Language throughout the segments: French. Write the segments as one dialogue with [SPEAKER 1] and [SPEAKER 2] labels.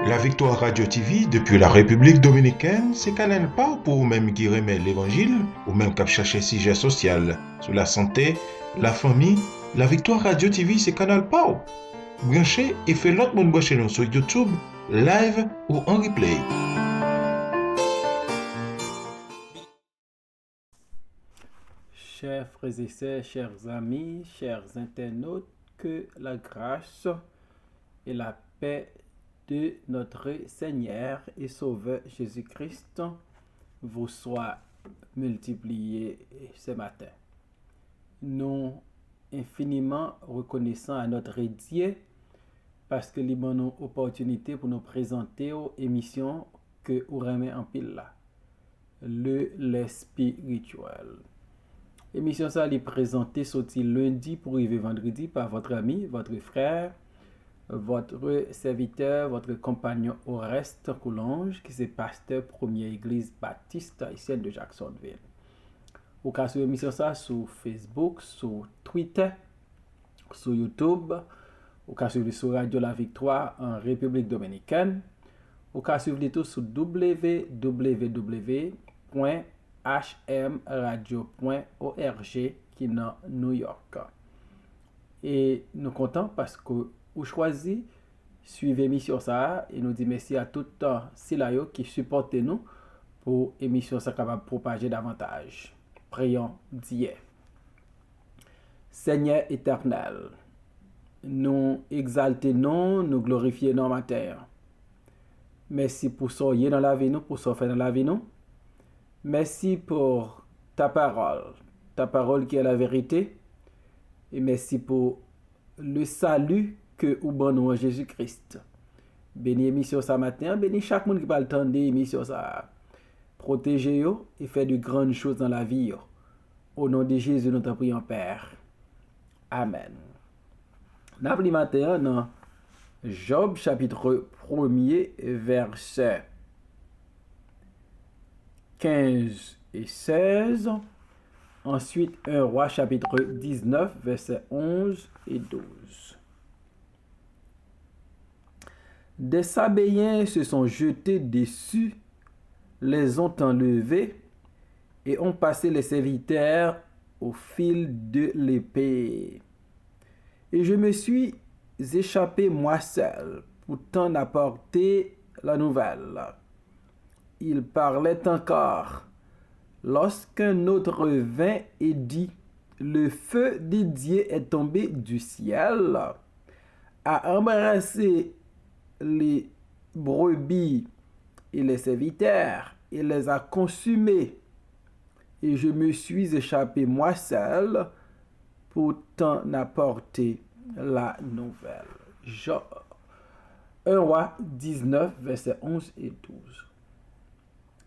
[SPEAKER 1] La Victoire Radio TV depuis la République Dominicaine, c'est Canal pas pour même qui remet l'évangile ou même qui cherche sujet social sur la santé, la famille. La Victoire Radio TV, c'est Canal pas. Branchez et fait l'autre monde brancher nous sur YouTube, live ou en replay.
[SPEAKER 2] Chers frères et sœurs, chers amis, chers internautes, que la grâce et la paix de notre Seigneur et Sauveur Jésus-Christ vous soient multipliées ce matin. Nous infiniment reconnaissants à notre Dieu parce que nous avons une opportunité pour nous présenter aux émissions que nous remet en pile là. Le spirituel. Émission ça est présentée sorti lundi pour arriver vendredi par votre ami, votre frère, votre serviteur, votre compagnon Oreste Coulange, qui est pasteur première église baptiste haïtienne de Jacksonville. Vous pouvez suivre l'émission ça sur Facebook, sur Twitter, sur YouTube. Vous pouvez suivre sur Radio La Victoire en République Dominicaine. Vous pouvez suivre tout sur www.hmradio.org qui est dans New York. Et nous sommes contents parce que vous choisissez suivre l'émission ça et nous dit merci à tout ceux qui supportent nous pour l'émission ça capable de propager davantage. Prions d'hier. Seigneur éternel, nous exaltons, nous glorifions nos matin. Merci pour ce qui est dans la vie nous, pour ce fait dans la vie nous. Merci pour ta parole qui est la vérité. Et merci pour le salut que nous avons en Jésus-Christ. Bénis l'émission ce matin, bénis chaque monde qui va attendre l'émission ça. Protégez-vous et faites de grandes choses dans la vie. Au nom de Jésus, nous te prions, Père. Amen. Nous avons matin dans Job chapitre 1er, verset 15 et 16. Ensuite, 1 Roi chapitre 19, verset 11 et 12. Des Sabéens se sont jetés dessus, les ont enlevés et ont passé les serviteurs au fil de l'épée. Et je me suis échappé moi seul pour t'en apporter la nouvelle. Il parlait encore lorsqu'un autre vint et dit, le feu de Dieu est tombé du ciel, a embrassé les brebis et les serviteurs et les a consumés. Et je me suis échappé moi seul pour t'en apporter la nouvelle. 1 Roi 19, versets 11 et 12.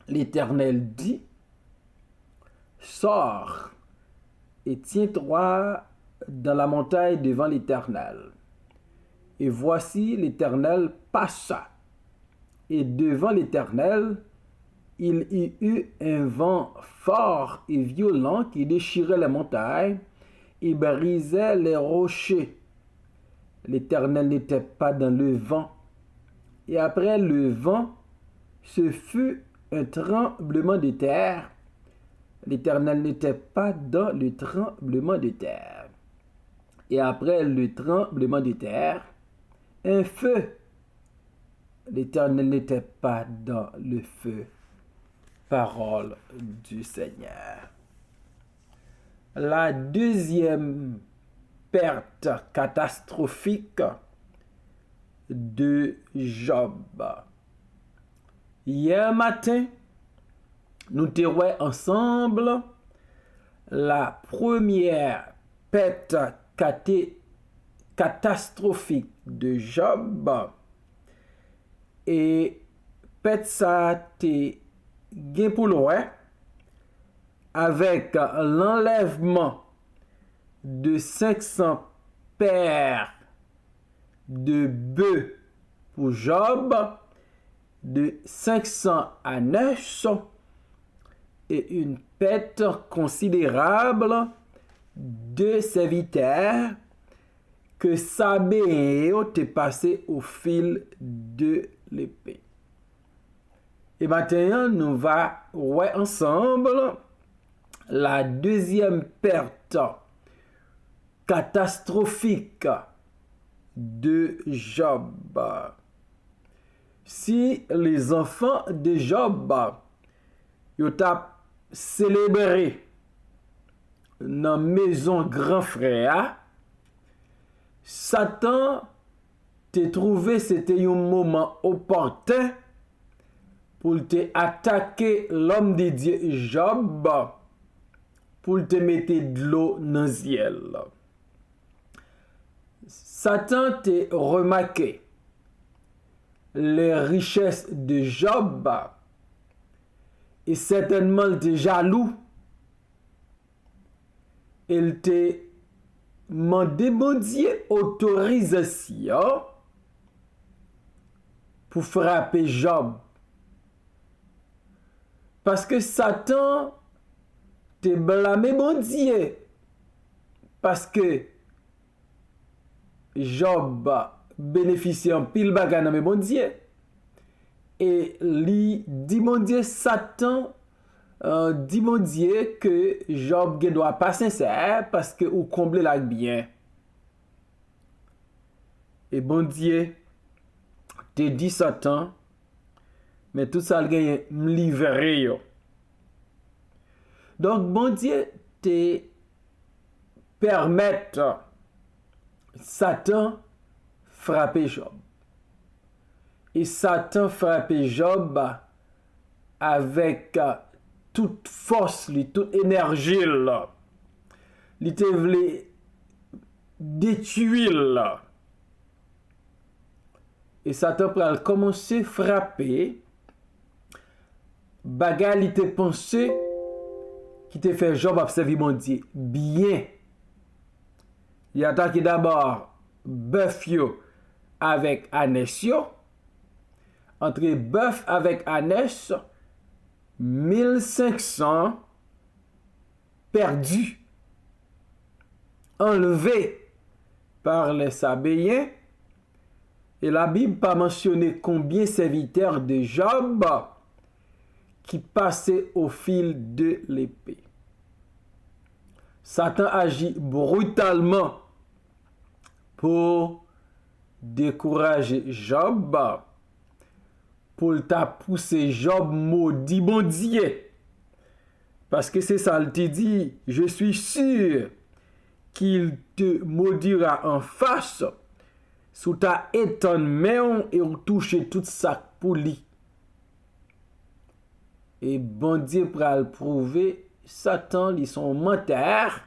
[SPEAKER 2] L'Éternel dit, sors et tiens-toi dans la montagne devant l'Éternel. Et voici l'Éternel passa. Et devant l'Éternel, il y eut un vent fort et violent qui déchirait les montagnes et brisait les rochers. L'Éternel n'était pas dans le vent. Et après le vent, ce fut un tremblement de terre. L'Éternel n'était pas dans le tremblement de terre. Et après le tremblement de terre, un feu. L'Éternel n'était pas dans le feu. Parole du Seigneur. La deuxième perte catastrophique de Job. Hier matin, nous terons ensemble la première perte catastrophique de Job. Et perte ça te gain pour loin avec l'enlèvement de 500 paires de bœufs pour Job, de 500 à 900 et une perte considérable de serviteurs que Sabéen t'est passé au fil de l'épée. Et maintenant, nous va voir ensemble la deuxième perte catastrophique de Job. Si les enfants de Job ont célébré dans la maison grand frère, Satan t'a trouvé c'était un moment opportun pour te attaquer l'homme de Dieu Job, pour te mettre de l'eau dans le ciel. Satan t'a remarqué les richesses de Job et certainement il était jaloux. Il t'a demandé bon Dieu autorisation pour frapper Job. Parce que Satan t'a blâmé bon Dieu. Parce que Job bénéficie en pile bagay dans bon Dieu. Et lui dit mon Dieu, Satan dit mon Dieu que Job ne doit pas sincère parce que ou comble la bien. Et bon Dieu te dit Satan, mais tout ça gagne m'livrer yo. Donc bon Dieu te permet Satan frapper Job. Et Satan frappait Job avec toute force, toute énergie. Il te voulait détruire. Et Satan a commencé à frapper. Bagay il te pensé qui te fait Job observer mon Dieu. Bien. Il a attaqué d'abord bœuf avec Anès. Entre bœuf avec Anès, 1500 perdus, enlevés par les Sabéens. Et la Bible pas mentionné combien serviteurs de Job qui passaient au fil de l'épée. Satan agit brutalement pour décourager Job, pour t'a pousser Job maudit bon Dieu. Parce que c'est ça, il te dit, je suis sûr qu'il te maudira en face sous ta étonnement et ou toucher toute sa poulie. Et bon Dieu pour le prouver, Satan ils sont menteur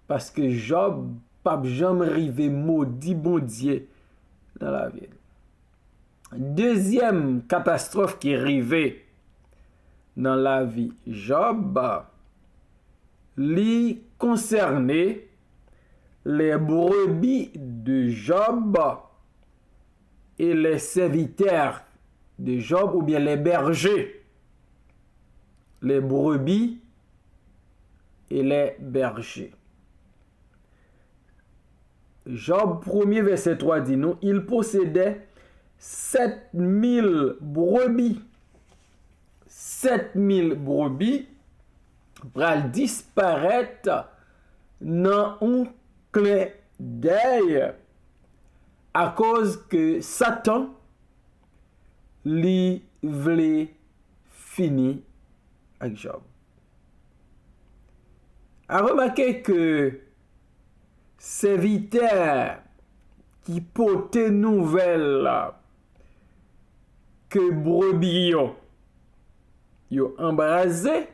[SPEAKER 2] parce que Job pas jamais arrivé maudit bon Dieu dans la vie. Deuxième catastrophe qui est arrivée dans la vie Job, li concernait les brebis de Job et les serviteurs de Job ou bien les bergers. Les brebis et les bergers. Job 1er verset 3 dit nous, il possédait 7000 brebis. 7000 brebis pral disparaître dans un clin d'œil à cause que Satan li voulait finir avec Job. A remarqué que serviteurs qui portaient nouvelle que brebis yo embrasé,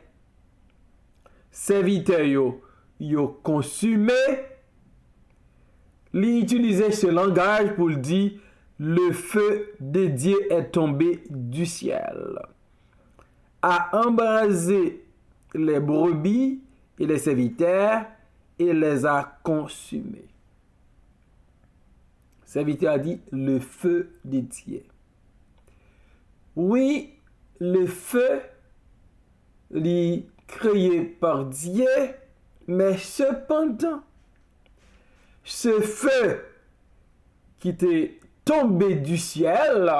[SPEAKER 2] serviteurs yo consumé, li utilisait ce langage pour dire le feu de Dieu est tombé du ciel, a embrasé les brebis et les serviteurs et les a consumés. Le serviteur a dit le feu de Dieu. Oui, le feu est créé par Dieu, mais cependant, ce feu qui t'est tombé du ciel,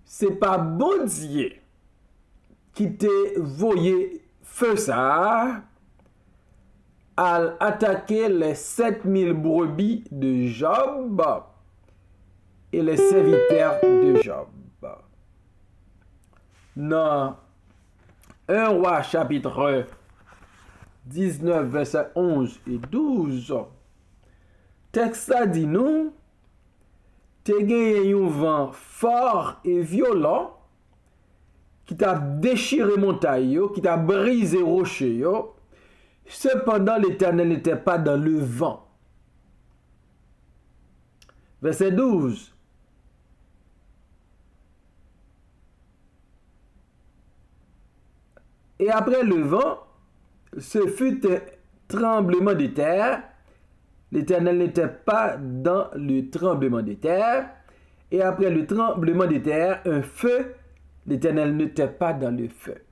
[SPEAKER 2] c'est pas bon Dieu qui t'est voyé feu ça à attaquer les 7000 brebis de Job et les serviteurs de Job. Dans 1 Roi chapitre 19 verset 11 et 12, texte ça dit nous, te gagné un vent fort et violent qui t'a déchiré montagne, qui t'a brisé rocher. Cependant, l'Éternel n'était pas dans le vent. Verset 12. Et après le vent, ce fut un tremblement de terre. L'Éternel n'était pas dans le tremblement de terre. Et après le tremblement de terre, un feu. L'Éternel n'était pas dans le feu.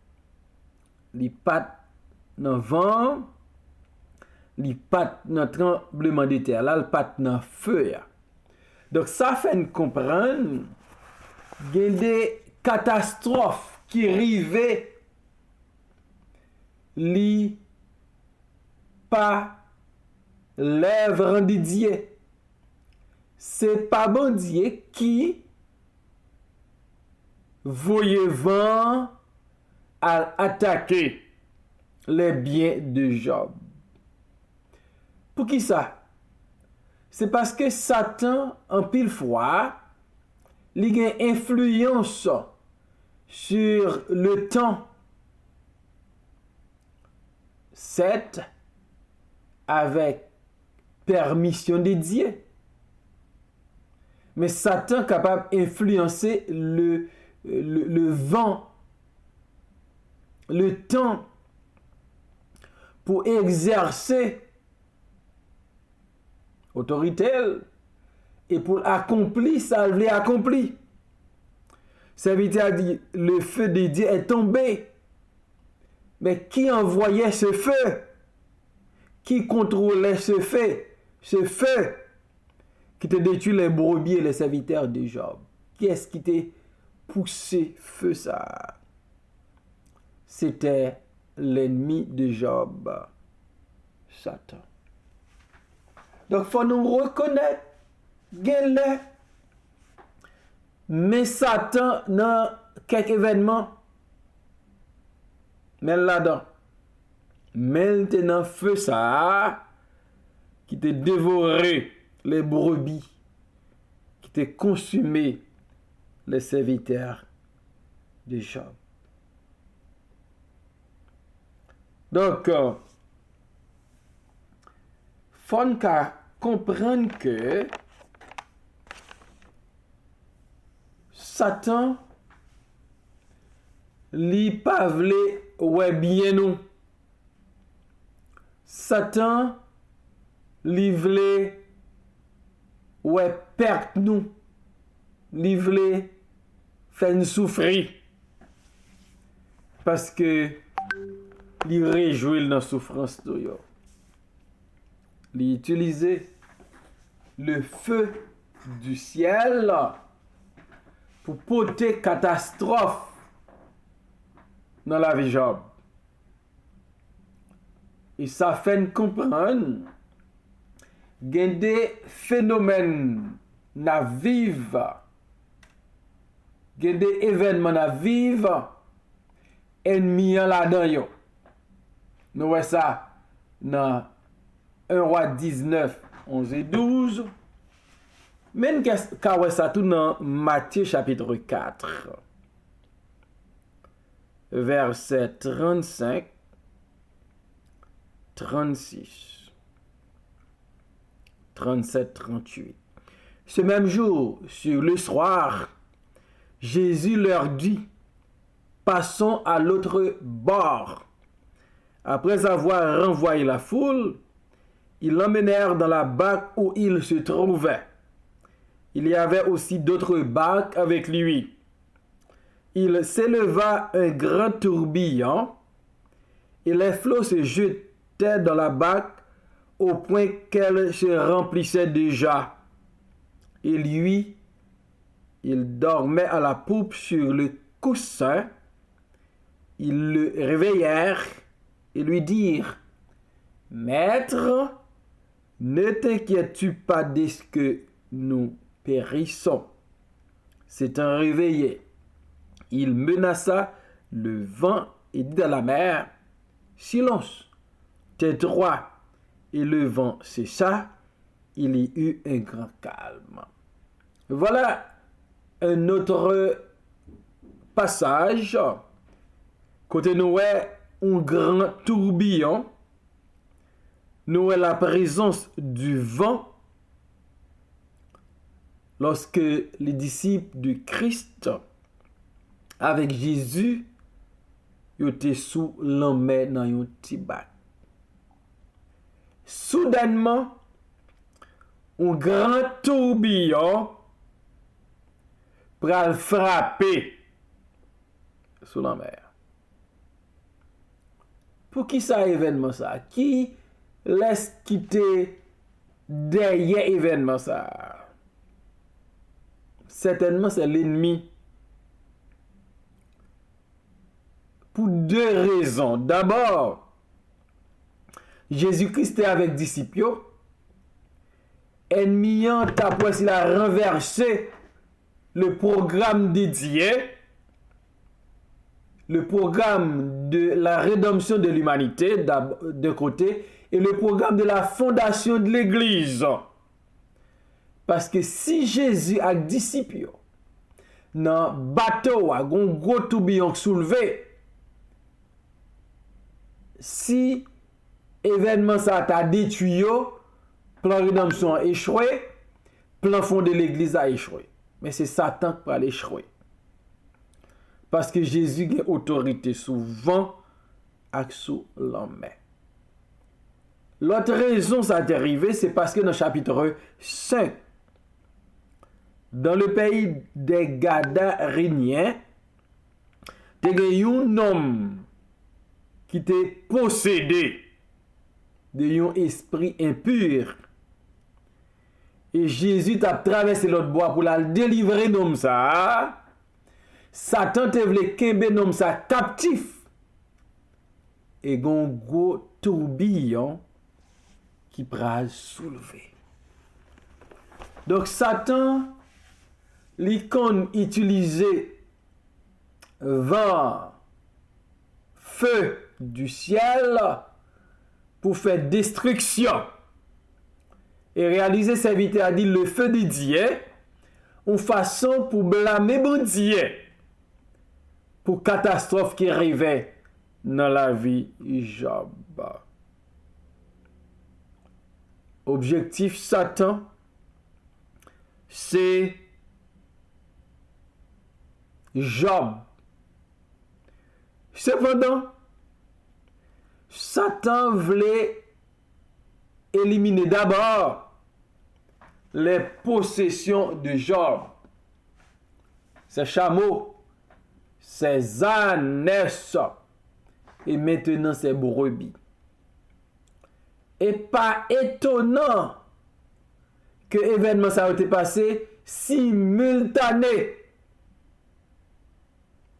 [SPEAKER 2] Les pattes dans le vent, les pattes dans le tremblement de terre, là, les pattes dans le feu. Donc, ça fait nous comprendre qu'il y a des catastrophes qui arrivent, li pas lèvres de Dieu. C'est pas bon Dieu qui voyait vent à attaquer les biens de Job. Pour qui ça? C'est parce que Satan, en pile fois, il a une influence sur le temps. 7 avec permission de Dieu. Mais Satan est capable d'influencer le vent, le temps, pour exercer autorité et pour accomplir ça, il l'a accompli. Ça veut dire, le feu de Dieu est tombé. Mais qui envoyait ce feu? Qui contrôlait ce feu? Ce feu qui te détruit les brebis et les serviteurs de Job. Qui est-ce qui t'a poussé feu ça? C'était l'ennemi de Job, Satan. Donc, il faut nous reconnaître, gagne-le. Mais Satan, dans quelques événements, mais là-dedans, maintenant, feu ça, qui t'a dévoré les brebis, qui t'a consumé les serviteurs de Job. Donc, faut comprendre que Satan li pas vle ouais bien nous. Satan li vle ouais perte nous. Li vle faire nous souffrir. Parce que li réjouit dans souffrance de yo. Li utiliser le feu du ciel pour porter catastrophe dans la vie Job. Et ça fait nous comprendre qu'il y a des phénomènes à vivre, il y a des événements à vivre, ennemis là-dedans. Nous voyons ça dans 1 Roi 19, 11 et 12. Même quand ça tout dans Matthieu chapitre 4, verset 35, 36, 37, 38. Ce même jour, sur le soir, Jésus leur dit, passons à l'autre bord. Après avoir renvoyé la foule, ils l'emmenèrent dans la barque où il se trouvait. Il y avait aussi d'autres barques avec lui. Il s'éleva un grand tourbillon et les flots se jetaient dans la barque au point qu'elle se remplissait déjà. Et lui, il dormait à la poupe sur le coussin. Ils le réveillèrent et lui dirent: Maître, ne t'inquiètes-tu pas de ce que nous périssons? S'étant réveillé, il menaça le vent et dit à la mer: Silence, tais droit. Et le vent cessa, il y eut un grand calme. Voilà un autre passage. Côté nous un grand tourbillon, nous la présence du vent lorsque les disciples du Christ avec Jésus étaient sous l'emmè dans un petit bac. Soudainement, un grand tourbillon pral frapper sous la mer. Pour qui ça événement ça? Qui laisse quitter derrière événement ça? Certainement c'est l'ennemi. Pour deux raisons. D'abord, Jésus-Christ est avec disciples. Ennemi après il a renversé le programme dédié, le programme de la rédemption de l'humanité de côté et le programme de la fondation de l'Église. Parce que si Jésus a disciples dans le bateau, a un gros tourbillon soulevé, si événement ça t'a détruit, plan rédemption a échoué, plan fond de l'Église a échoué. Mais c'est Satan qui va l'échouer. Parce que Jésus a autorité sous vent et sous l'homme. L'autre raison ça est arrivé, c'est parce que dans le chapitre 5, dans le pays des Gadaréniens, il y a un homme qui était possédé d'un esprit impur. Et Jésus a traversé l'autre bois pour la délivrer d'homme ça. Satan te voulait kembe d'homme ça captif. Et gon gros tourbillon qui pral soulever. Donc Satan l'icône utilisé vent, feu du ciel pour faire destruction. Et réaliser serviteur a dit le feu de Dieu en façon pour blâmer bon Dieu pour catastrophe qui arrivait dans la vie Job. Objectif Satan c'est Job. Cependant, Satan voulait éliminer d'abord les possessions de Job. Ses chameaux, ses ânes, et maintenant ses brebis. Et pas étonnant que l'événement ça a été passé simultané.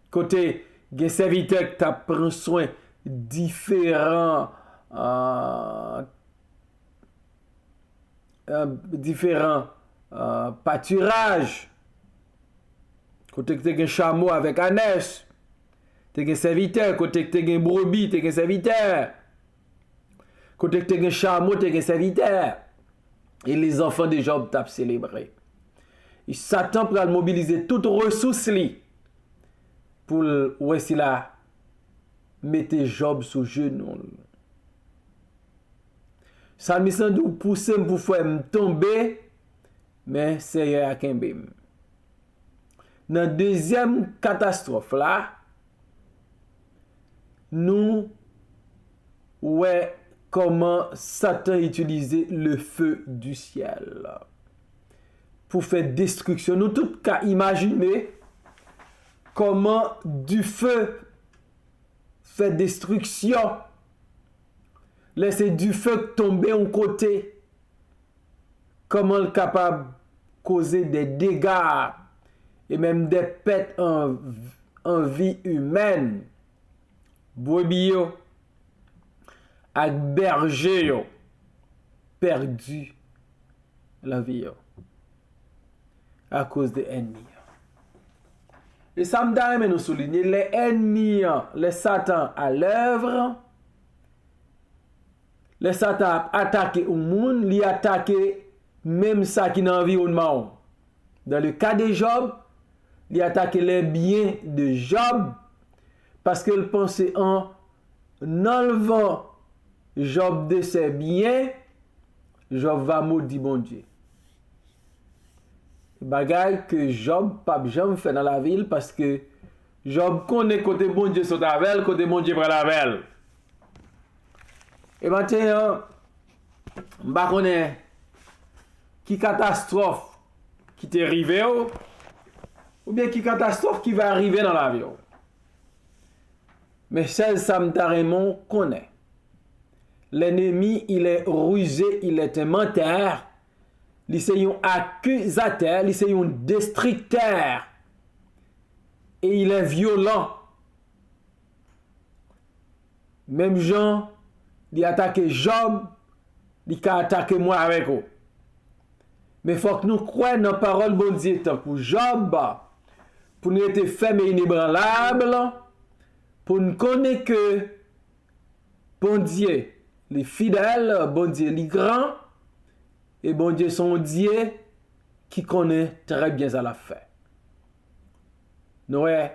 [SPEAKER 2] Côté des serviteurs qui pris soin différents pâturages. Côté que tu as un chameau avec ânesse, tu as un serviteur. Côté que tu as un brebis, tu as un serviteur. Côté que tu as un chameau, tu as un serviteur. Et les enfants de Job t'ont célébré. Et Satan pour mobiliser toutes ressources pour où est-ce qu'il a mettre Job sous genou. Ça me semble pousser pour faire me tomber, mais c'est à Kembim. Dans la deuxième catastrophe là, nous ouais comment Satan utilisait le feu du ciel pour faire destruction. Nous tout cas imaginer comment du feu fait destruction laisser du feu tomber un côté, comment le capable causer des dégâts et même des pertes en vie humaine. Brebis yo ak berger yo perdu la vie yo à cause des ennemis. Et ça me donne nous souligner les ennemis, les Satan à l'œuvre. Les Satan a attaqué au monde, il a attaqué même ça qui est dans l'environnement. Dans le cas de Job, il a attaqué les biens de Job parce qu'il pensait en enlevant Job de ses biens, Job va maudire bon Dieu. Bagay que Job pas jamais fait dans la ville parce que Job connaît côté bon Dieu sur avec, côté bon Dieu prend la veille. Et maintenant, m'pa connaît qui catastrophe qui t'est arrivé ou bien qui catastrophe qui va arriver dans la vie. Mais celle Sam Raymond connaît. L'ennemi, il est rusé, il est un menteur. Il est un accusateur, il est un destructeur. Et il est violent. Même Jean, il a attaqué Job, il a attaqué moi avec vous. Mais il faut que nous croyons dans la parole de Dieu pour Job, pour nous être fermes et inébranlables, pour nous connaître que bon Dieu, les fidèles, bon Dieu, les grands, et bon Dieu, son Dieu qui connaît très bien ça la fait. Nous avons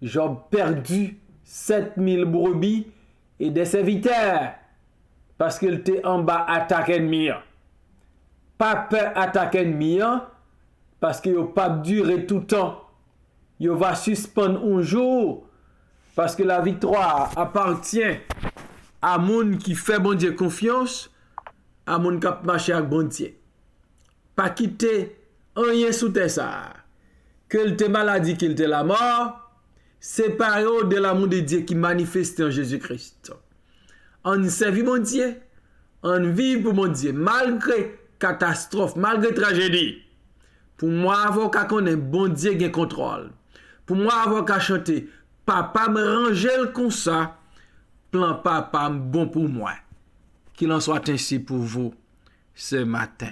[SPEAKER 2] Job perdu 7000 brebis et des serviteurs parce qu'il était en bas attaque ennemi. Pas peur attaque ennemi parce qu'il n'a pas duré tout le temps. Il va suspendre un jour parce que la victoire appartient à moun qui fait bon Dieu confiance, à moun qui marche avec bon Dieu. Pas quitter rien sous terre ça. Que te maladie, qu'il te la mort, séparé de l'amour de Dieu qui manifeste en Jésus-Christ. On servi mon Dieu, on vit pour mon Dieu, malgré catastrophe, malgré tragédie. Pour moi, avoir qu'à connaître bon Dieu qui contrôle. Pour moi, avoir qu'à chanter, papa me ranger comme ça, plan papa bon pour moi. Qu'il en soit ainsi pour vous ce matin.